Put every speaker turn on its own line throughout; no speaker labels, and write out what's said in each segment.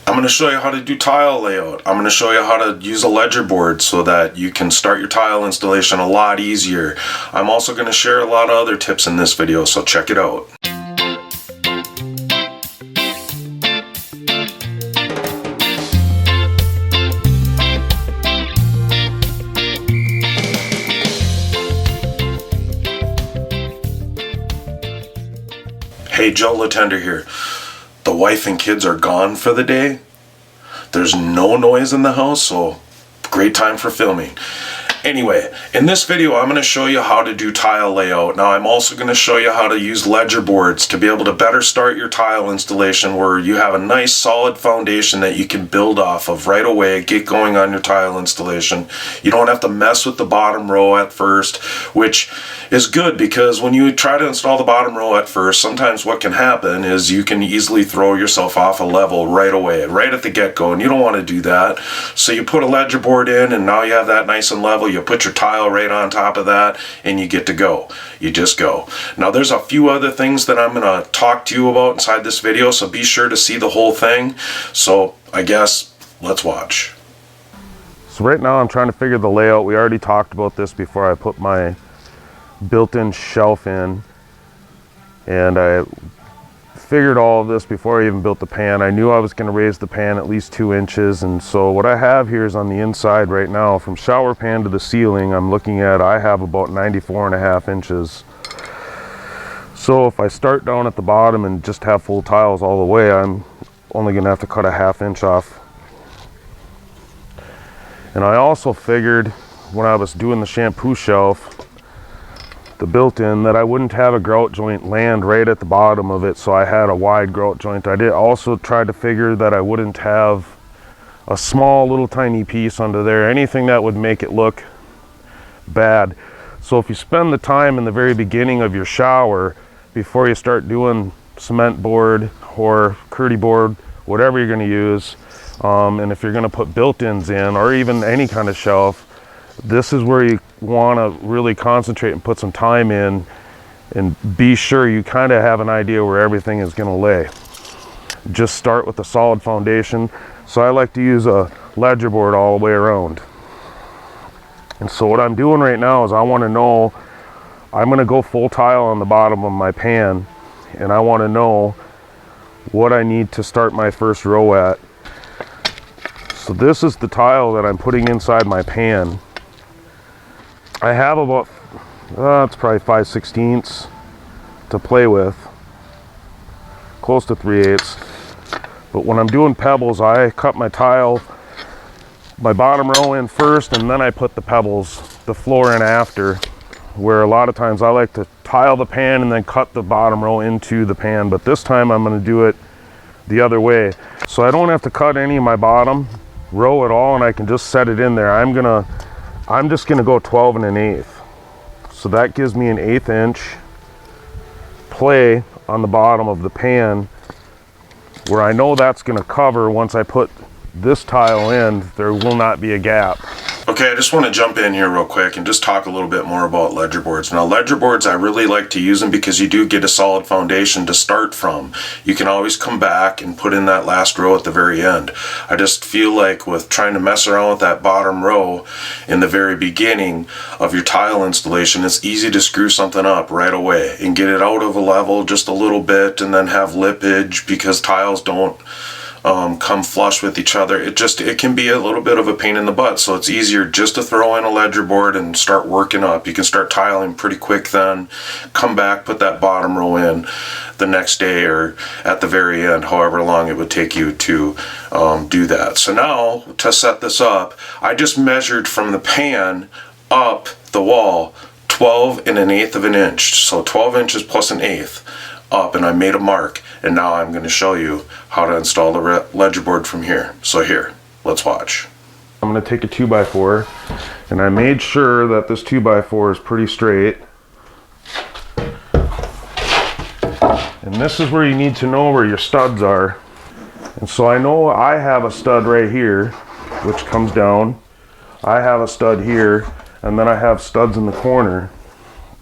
I'm going to show you how to do tile layout. I'm going to show you how to use a ledger board so that you can start your tile installation a lot easier. I'm also going to share a lot of other tips in this video, so check it out. Hey, Joe Latender here. The wife and kids are gone for the day. There's no noise in the house, so great time for filming. Anyway, in this video I'm going to show you how to do tile layout. Now I'm also going to show you how to use ledger boards to be able to better start your tile installation where you have a nice solid foundation that you can build off of right away, get going on your tile installation. You don't have to mess with the bottom row at first, which is good because when you try to install the bottom row at first, sometimes what can happen is you can easily throw yourself off a level right away, right at the get-go, and you don't want to do that. So you put a ledger board in and now you have that nice and level. You put your tile right on top of that and you get to go. You just go. Now there's a few other things that I'm going to talk to you about inside this video, so be sure to see the whole thing. So I guess let's watch.
So right now I'm trying to figure the layout. We already talked about this before I put my built-in shelf in, and I figured all of this before I even built the pan. I knew I was going to raise the pan at least 2 inches, and so what I have here is on the inside right now, from shower pan to the ceiling, I'm looking at, I have about 94.5 inches. So if I start down at the bottom and just have full tiles all the way, I'm only going to have to cut a 1/2 inch off. And I also figured when I was doing the shampoo shelf, the built-in, that I wouldn't have a grout joint land right at the bottom of it, so I had a wide grout joint. I did also try to figure that I wouldn't have a small little tiny piece under there, anything that would make it look bad. So if you spend the time in the very beginning of your shower before you start doing cement board or Kerdi board, whatever you're going to use, and if you're going to put built-ins in or even any kind of shelf, this is where you want to really concentrate and put some time in and be sure you kind of have an idea where everything is going to lay. Just start with a solid foundation. So I like to use a ledger board all the way around. And so what I'm doing right now is I want to know, I'm going to go full tile on the bottom of my pan, and I want to know what I need to start my first row at. So this is the tile that I'm putting inside my pan. I have about, it's probably 5/16 to play with, close to 3/8. But when I'm doing pebbles, I cut my tile, my bottom row in first, and then I put the pebbles, the floor in after, where a lot of times I like to tile the pan and then cut the bottom row into the pan. But this time I'm going to do it the other way. So I don't have to cut any of my bottom row at all, and I can just set it in there. I'm just gonna go 12 1/8. So that gives me an 1/8 inch play on the bottom of the pan, where I know that's gonna cover once I put this tile in. There will not be a gap.
Okay, I just want to jump in here real quick and just talk a little bit more about ledger boards. Now, ledger boards, I really like to use them because you do get a solid foundation to start from. You can always come back and put in that last row at the very end. I just feel like with trying to mess around with that bottom row in the very beginning of your tile installation, it's easy to screw something up right away and get it out of a level just a little bit and then have lippage because tiles don't come flush with each other. It can be a little bit of a pain in the butt, so it's easier just to throw in a ledger board and start working up. You can start tiling pretty quick then, come back, put that bottom row in the next day or at the very end, however long it would take you to do that. So now, to set this up, I just measured from the pan up the wall 12 1/8 of an inch, so 12 inches plus 1/8 up, and I made a mark, and now I'm going to show you how to install the ledger board from here. So here, let's watch.
I'm going to take a 2x4, and I made sure that this 2x4 is pretty straight. And this is where you need to know where your studs are. And so I know I have a stud right here, which comes down. I have a stud here, and then I have studs in the corner.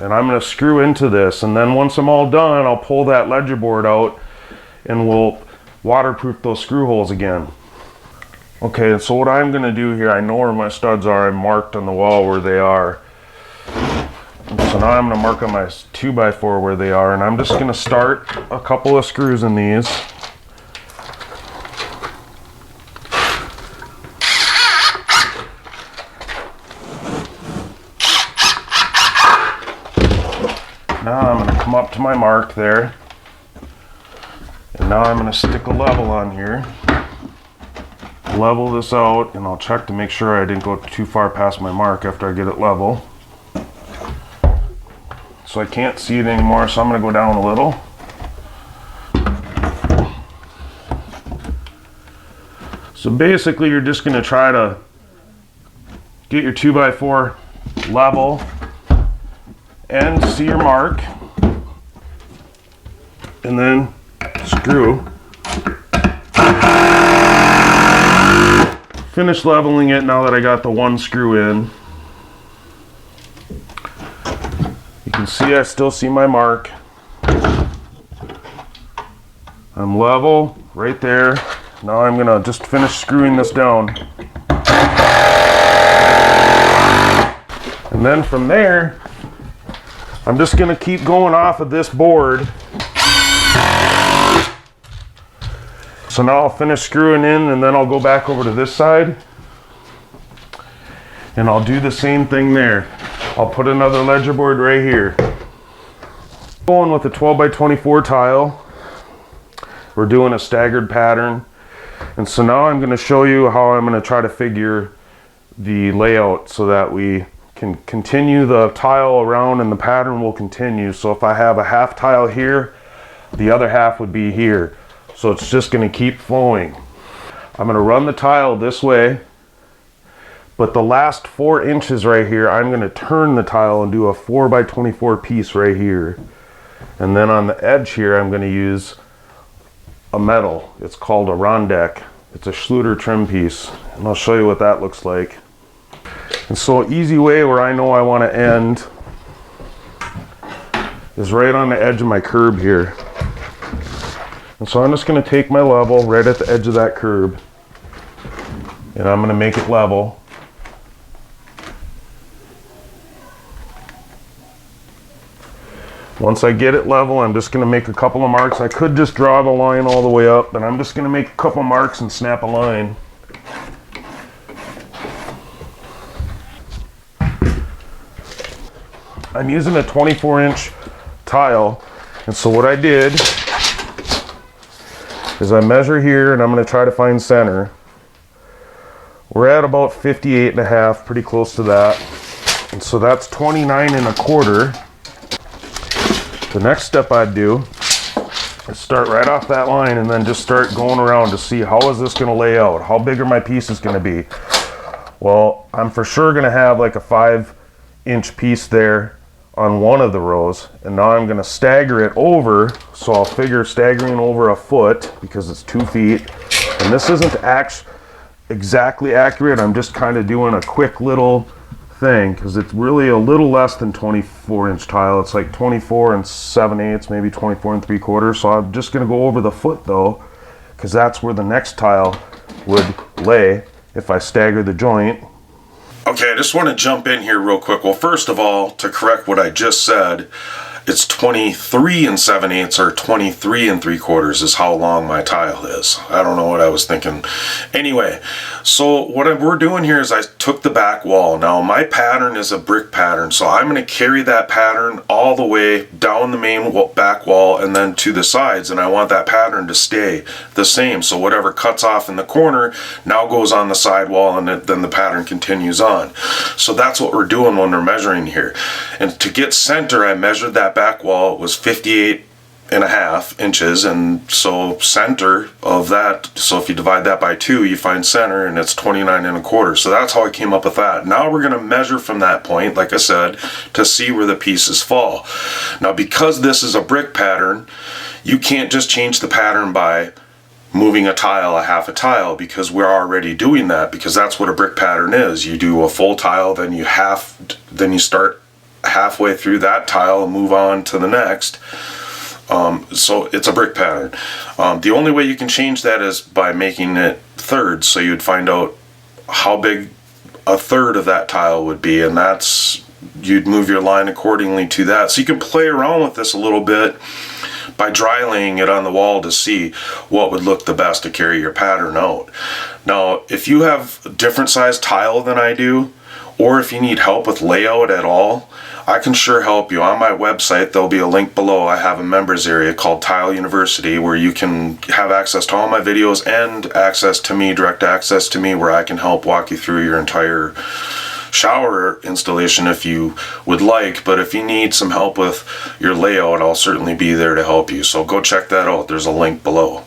And I'm going to screw into this, and then once I'm all done, I'll pull that ledger board out and we'll waterproof those screw holes again. Okay, so what I'm gonna do here, I know where my studs are. I marked on the wall where they are. So now I'm gonna mark on my 2x4 where they are, and I'm just gonna start a couple of screws in these. Now I'm gonna come up to my mark there. And now I'm gonna stick a level on here. Level this out, and I'll check to make sure I didn't go too far past my mark after I get it level. So I can't see it anymore, so I'm gonna go down a little. So basically you're just gonna try to get your 2x4 level and see your mark, and then screw. Finish leveling it now that I got the one screw in. You can see I still see my mark. I'm level right there. Now I'm gonna just finish screwing this down. And then from there, I'm just gonna keep going off of this board. So now I'll finish screwing in, and then I'll go back over to this side. And I'll do the same thing there. I'll put another ledger board right here. Going with a 12x24 tile. We're doing a staggered pattern. And so now I'm gonna show you how I'm gonna try to figure the layout so that we can continue the tile around and the pattern will continue. So if I have a half tile here, the other half would be here. So it's just gonna keep flowing. I'm gonna run the tile this way, but the last 4 inches right here, I'm gonna turn the tile and do a 4x24 piece right here. And then on the edge here, I'm gonna use a metal. It's called a Rondek. It's a Schluter trim piece. And I'll show you what that looks like. And so an easy way where I know I wanna end is right on the edge of my curb here. And so I'm just gonna take my level right at the edge of that curb, and I'm gonna make it level. Once I get it level, I'm just gonna make a couple of marks. I could just draw the line all the way up, but I'm just gonna make a couple marks and snap a line. I'm using a 24-inch tile, and so what I did is I measure here, and I'm going to try to find center. We're at about 58.5, pretty close to that. And so that's 29.25. The next step I'd do is start right off that line and then just start going around to see how is this going to lay out? How big are my pieces going to be? Well, I'm for sure going to have like a 5-inch piece there on one of the rows, and now I'm going to stagger it over, so I'll figure staggering over a foot because it's 2 feet, and this isn't exactly accurate. I'm just kind of doing a quick little thing because it's really a little less than 24-inch tile. It's like 24 7/8, maybe 24 3/4. So I'm just going to go over the foot though, because that's where the next tile would lay if I stagger the joint.
Okay, I just want to jump in here real quick. Well, first of all, to correct what I just said, it's 23 7/8 or 23 3/4 is how long my tile is. I don't know what I was thinking. Anyway, so what we're doing here is I took the back wall. Now my pattern is a brick pattern, so I'm going to carry that pattern all the way down the main back wall and then to the sides, and I want that pattern to stay the same. So whatever cuts off in the corner now goes on the side wall, and then the pattern continues on. So that's what we're doing when we're measuring here. And to get center, I measured that back wall. It was 58.5 inches, and so center of that, so if you divide that by 2, you find center, and it's 29.25. So that's how I came up with that. Now we're going to measure from that point, like I said, to see where the pieces fall. Now because this is a brick pattern, you can't just change the pattern by moving a tile, a half a tile, because we're already doing that, because that's what a brick pattern is. You do a full tile, then you start halfway through that tile and move on to the next. So it's a brick pattern. The only way you can change that is by making it thirds. So you'd find out how big a third of that tile would be, and you'd move your line accordingly to that. So you can play around with this a little bit by dry laying it on the wall to see what would look the best to carry your pattern out. Now, if you have a different size tile than I do, or if you need help with layout at all, I can sure help you. On my website, there'll be a link below. I have a members area called Tile University where you can have access to all my videos and access to me, direct access to me, where I can help walk you through your entire shower installation if you would like. But if you need some help with your layout, I'll certainly be there to help you. So go check that out. There's a link below.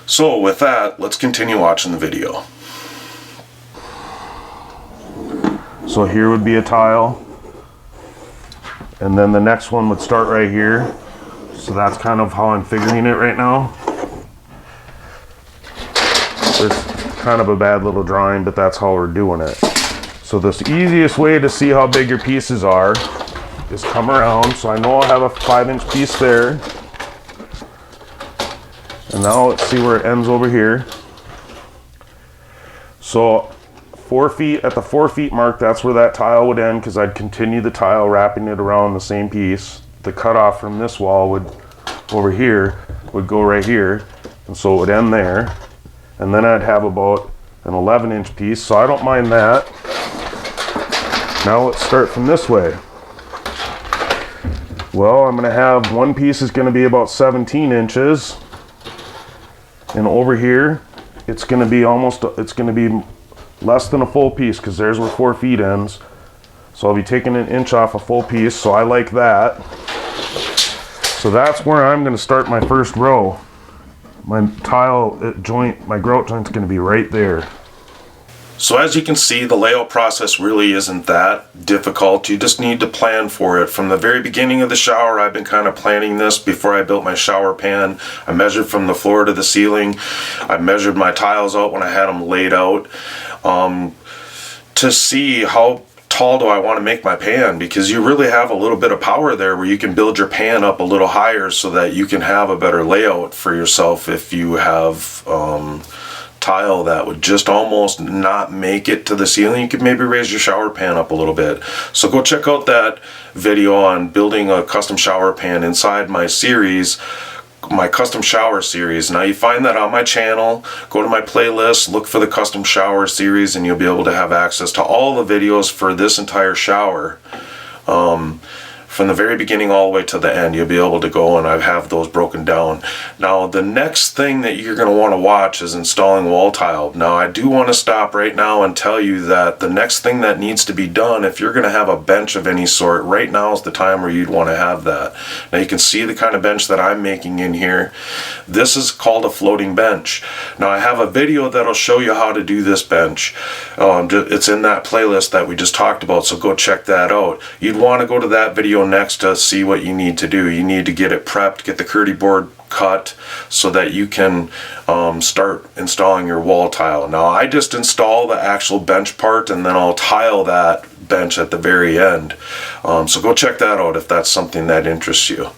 So with that, let's continue watching the video.
So here would be a tile, and then the next one would start right here. So that's kind of how I'm figuring it right now. It's kind of a bad little drawing, but that's how we're doing it. So the easiest way to see how big your pieces are is come around. So I know I'll have a 5-inch piece there. And now let's see where it ends over here. So 4 feet, at the 4 feet mark, that's where that tile would end, because I'd continue the tile wrapping it around the same piece. The cutoff from this wall would, over here, would go right here, and so it would end there. And then I'd have about an 11-inch piece, so I don't mind that. Now let's start from this way. Well, I'm gonna have one piece is gonna be about 17 inches, and over here, it's gonna be less than a full piece, because there's where 4 feet ends. So I'll be taking an inch off a full piece, so I like that. So that's where I'm going to start my first row. My tile joint, my grout joint's going to be right there.
So as you can see, the layout process really isn't that difficult. You just need to plan for it. From the very beginning of the shower, I've been kind of planning this before I built my shower pan. I measured from the floor to the ceiling. I measured my tiles out when I had them laid out to see how tall do I want to make my pan, because you really have a little bit of power there where you can build your pan up a little higher so that you can have a better layout for yourself. If you have tile that would just almost not make it to the ceiling, you could maybe raise your shower pan up a little bit. So go check out that video on building a custom shower pan inside my series, my custom shower series. Now you find that on my channel. Go to my playlist, look for the custom shower series, and you'll be able to have access to all the videos for this entire shower. From the very beginning all the way to the end, you'll be able to go, and I have those broken down. Now the next thing that you're going to want to watch is installing wall tile. Now I do want to stop right now and tell you that the next thing that needs to be done, if you're going to have a bench of any sort, right now is the time where you'd want to have that. Now you can see the kind of bench that I'm making in here. This is called a floating bench. Now I have a video that'll show you how to do this bench. It's in that playlist that we just talked about, so go check that out. You'd want to go to that video next to see what you need to do. You need to get it prepped, get the Kerdi board cut so that you can start installing your wall tile. Now I just install the actual bench part, and then I'll tile that bench at the very end. So go check that out if that's something that interests you.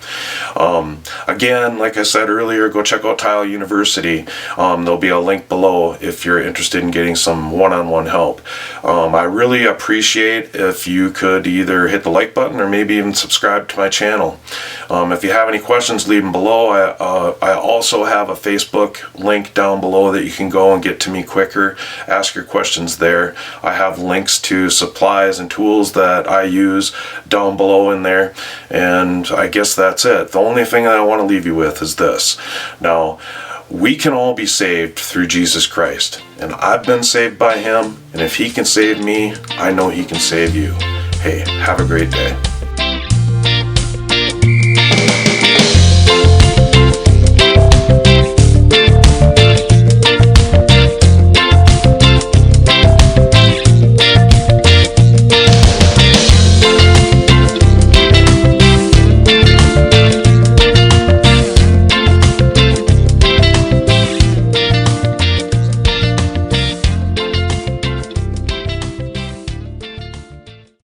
Again, like I said earlier, go check out Tile University. There'll be a link below if you're interested in getting some one-on-one help. I really appreciate if you could either hit the like button or maybe even subscribe to my channel. If you have any questions, leave them below. I also have a Facebook link down below that you can go and get to me quicker. Ask your questions there. I have links to supplies and tools that I use down below in there, and I guess that's it. The only thing that I want to leave you with is this. Now, we can all be saved through Jesus Christ, and I've been saved by him, and if he can save me, I know he can save you. Hey, have a great day.